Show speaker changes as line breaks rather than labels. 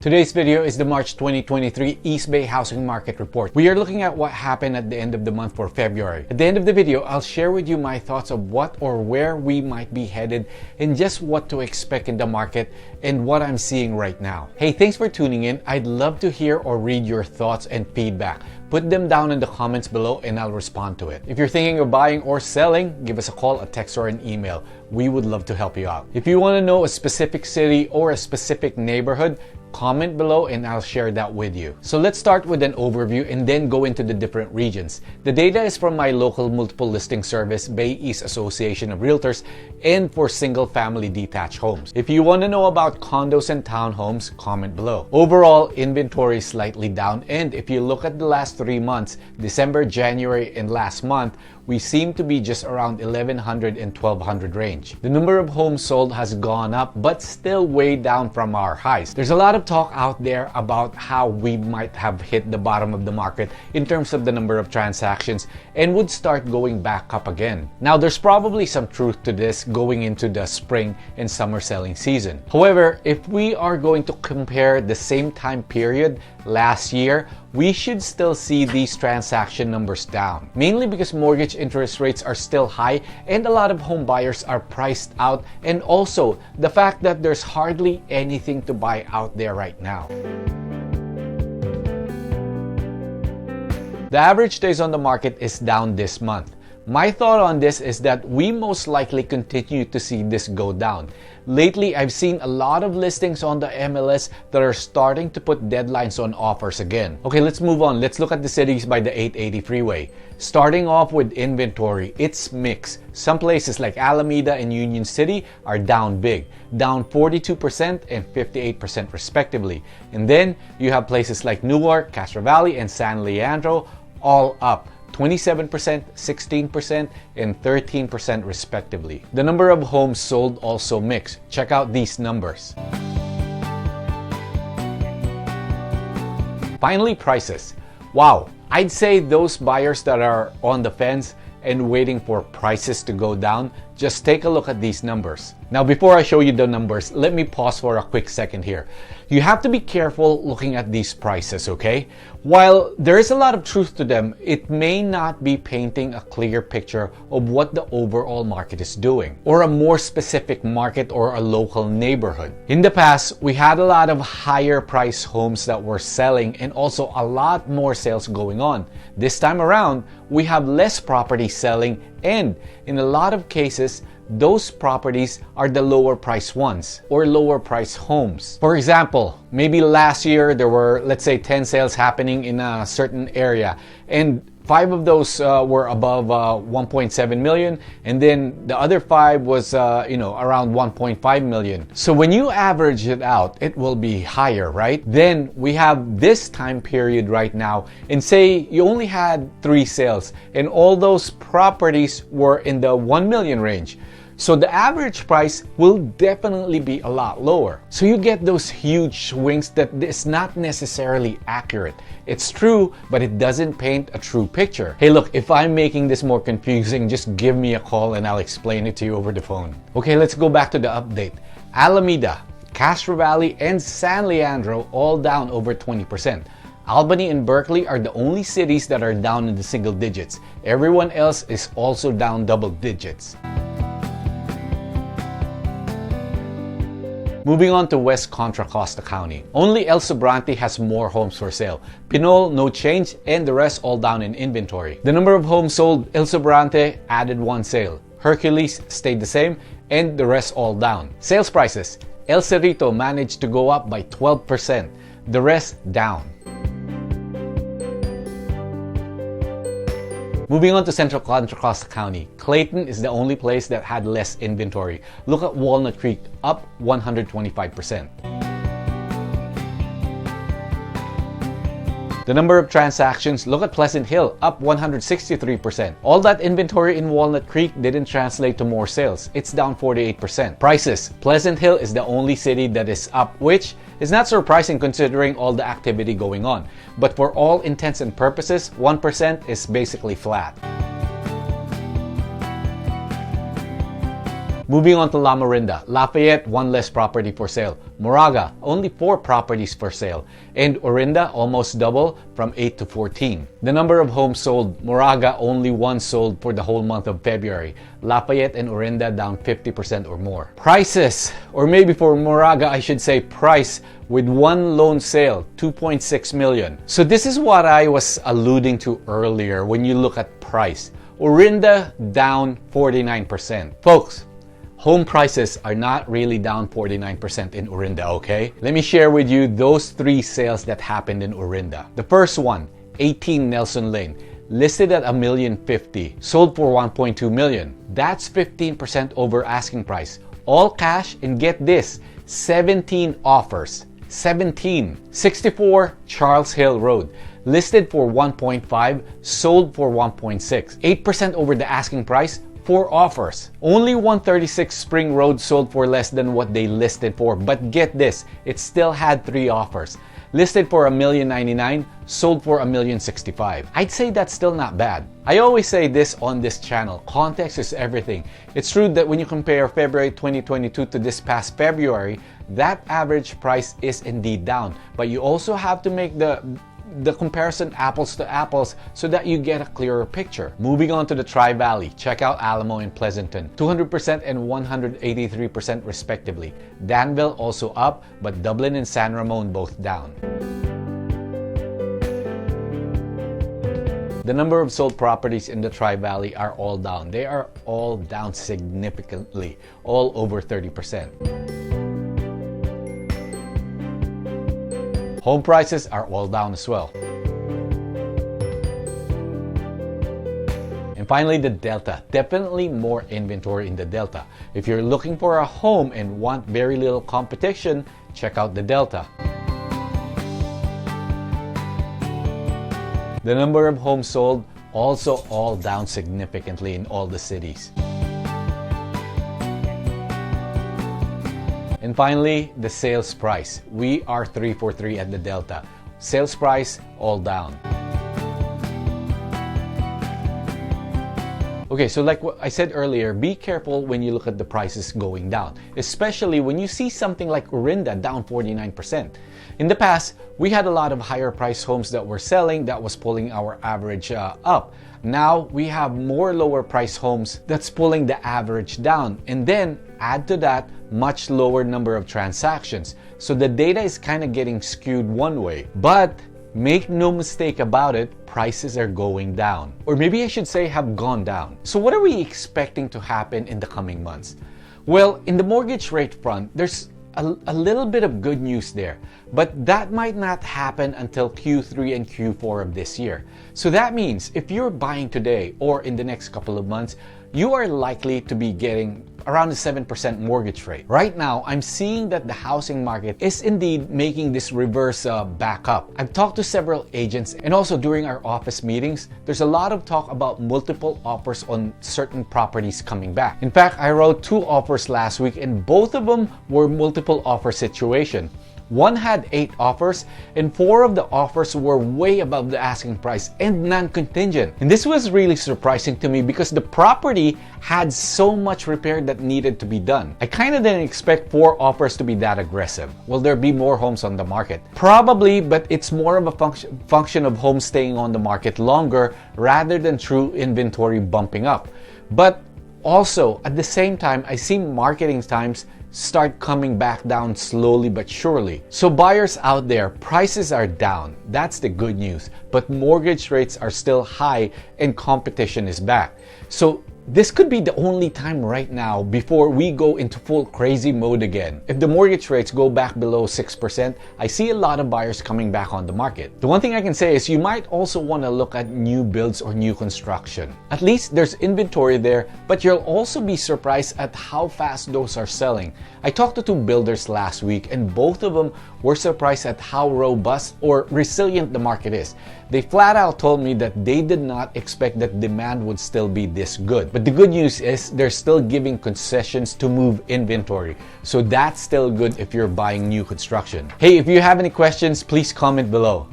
Today's video is the March 2023 Eastbay Housing Market Report. We are looking at what happened at the end of the month for February. At the end of the video, I'll share with you my thoughts of what or where we might be headed and just what to expect in the market and what I'm seeing right now. Hey, thanks for tuning in. I'd love to hear or read your thoughts and feedback. Put them down in the comments below and I'll respond to it. If you're thinking of buying or selling, give us a call, a text, or an email. We would love to help you out. If you want to know a specific city or a specific neighborhood, comment below and I'll share that with you. So let's start with an overview and then go into the different regions. The data is from my local multiple listing service, Bay East Association of Realtors, and for single family detached homes. If you want to know about condos and townhomes, comment below. Overall, inventory is slightly down, and if you look at the last 3 months, December, January, and last month, we seem to be just around 1,100 and 1,200 range. The number of homes sold has gone up, but still way down from our highs. There's a lot of talk out there about how we might have hit the bottom of the market in terms of the number of transactions and would start going back up again. Now, there's probably some truth to this going into the spring and summer selling season. However, if we are going to compare the same time period last year, we should still see these transaction numbers down, mainly because mortgage interest rates are still high and a lot of home buyers are priced out, and also the fact that there's hardly anything to buy out there right now. The average days on the market is down this month. My thought on this is that we most likely continue to see this go down. Lately, I've seen a lot of listings on the MLS that are starting to put deadlines on offers again. Okay, let's move on. Let's look at the cities by the 880 freeway. Starting off with inventory, it's mixed. Some places like Alameda and Union City are down big, down 42% and 58% respectively. And then you have places like Newark, Castro Valley, and San Leandro all up 27%, 16%, and 13% respectively. The number of homes sold also mixed. Check out these numbers. Finally, prices. Wow, I'd say those buyers that are on the fence and waiting for prices to go down, just take a look at these numbers. Now, before I show you the numbers, let me pause for a quick second here. You have to be careful looking at these prices, okay? While there is a lot of truth to them, it may not be painting a clear picture of what the overall market is doing, or a more specific market or a local neighborhood. In the past, we had a lot of higher price homes that were selling and also a lot more sales going on. This time around, we have less properties selling, and in a lot of cases, those properties are the lower price ones or lower price homes. For example, maybe last year there were, let's say, 10 sales happening in a certain area, and 5 of those were above 1.7 million, and then the other 5 was around 1.5 million. So when you average it out, it will be higher, right? Then we have this time period right now, and say you only had 3 sales and all those properties were in the 1 million range. So the average price will definitely be a lot lower. So you get those huge swings that is not necessarily accurate. It's true, but it doesn't paint a true picture. Hey, look, if I'm making this more confusing, just give me a call and I'll explain it to you over the phone. Okay, let's go back to the update. Alameda, Castro Valley, and San Leandro all down over 20%. Albany and Berkeley are the only cities that are down in the single digits. Everyone else is also down double digits. Moving on to West Contra Costa County. Only El Sobrante has more homes for sale. Pinole, no change, and the rest all down in inventory. The number of homes sold, El Sobrante added 1 sale. Hercules stayed the same, and the rest all down. Sales prices, El Cerrito managed to go up by 12%. The rest down. Moving on to Central Contra Costa County, Clayton is the only place that had less inventory. Look at Walnut Creek, up 125%. The number of transactions, look at Pleasant Hill, up 163%. All that inventory in Walnut Creek didn't translate to more sales. It's down 48%. Prices, Pleasant Hill is the only city that is up, which is not surprising considering all the activity going on. But for all intents and purposes, 1% is basically flat. Moving on to LAMORINDA. Lafayette, 1 less property for sale. Moraga, only 4 properties for sale. And Orinda, almost double, from 8 to 14. The number of homes sold. Moraga, only 1 sold for the whole month of February. Lafayette and Orinda down 50% or more. Prices, or maybe for Moraga I should say price, with 1 loan sale, 2.6 million. So this is what I was alluding to earlier when you look at price. Orinda down 49%. Folks, home prices are not really down 49% in Orinda, okay? Let me share with you those 3 sales that happened in Orinda. The first one, 18 Nelson Lane, listed at $1,050,000, sold for $1.2 million. That's 15% over asking price. All cash, and get this, 17 offers. 17. 64 Charles Hill Road, listed for 1.5, sold for 1.6. 8% over the asking price, 4 offers. Only 136 Spring Road sold for less than what they listed for, but get this, it still had 3 offers. Listed for $1,099,000, sold for $1,065,000. I'd say that's still not bad. I always say this on this channel, context is everything. It's true that when you compare February 2022 to this past February, that average price is indeed down. But you also have to make the comparison apples to apples so that you get a clearer picture. Moving on to the Tri-Valley, check out Alamo and Pleasanton, 200% and 183% respectively. Danville also up, but Dublin and San Ramon both down. The number of sold properties in the Tri-Valley are all down. They are all down significantly, all over 30%. Home prices are all down as well. And finally, the Delta. Definitely more inventory in the Delta. If you're looking for a home and want very little competition, check out the Delta. The number of homes sold also all down significantly in all the cities. And finally, the sales price. We are 343 at the Delta. Sales price, all down. Okay, so like what I said earlier, be careful when you look at the prices going down, especially when you see something like Orinda down 49%. In the past, we had a lot of higher price homes that were selling that was pulling our average up. Now we have more lower price homes that's pulling the average down, and then add to that much lower number of transactions. So the data is kind of getting skewed one way. But make no mistake about it, prices are going down. Or maybe I should say have gone down. So what are we expecting to happen in the coming months? Well, in the mortgage rate front, there's a little bit of good news there, but that might not happen until Q3 and Q4 of this year. So that means if you're buying today or in the next couple of months, you are likely to be getting around a 7% mortgage rate. Right now, I'm seeing that the housing market is indeed making this reverse back up. I've talked to several agents, and also during our office meetings, there's a lot of talk about multiple offers on certain properties coming back. In fact, I wrote 2 offers last week, and both of them were multiple offer situation. One had 8 offers, and 4 of the offers were way above the asking price and non-contingent. And this was really surprising to me because the property had so much repair that needed to be done. I kind of didn't expect 4 offers to be that aggressive. Will there be more homes on the market? Probably, but it's more of a function of homes staying on the market longer rather than true inventory bumping up. But also, at the same time, I see marketing times start coming back down slowly but surely. So buyers out there, prices are down. That's the good news. But mortgage rates are still high and competition is back. So this could be the only time right now before we go into full crazy mode again. If the mortgage rates go back below 6%, I see a lot of buyers coming back on the market. The one thing I can say is you might also want to look at new builds or new construction. At least there's inventory there, but you'll also be surprised at how fast those are selling. I talked to 2 builders last week, and both of them were surprised at how robust or resilient the market is. They flat out told me that they did not expect that demand would still be this good. But the good news is they're still giving concessions to move inventory. So that's still good if you're buying new construction. Hey, if you have any questions, please comment below.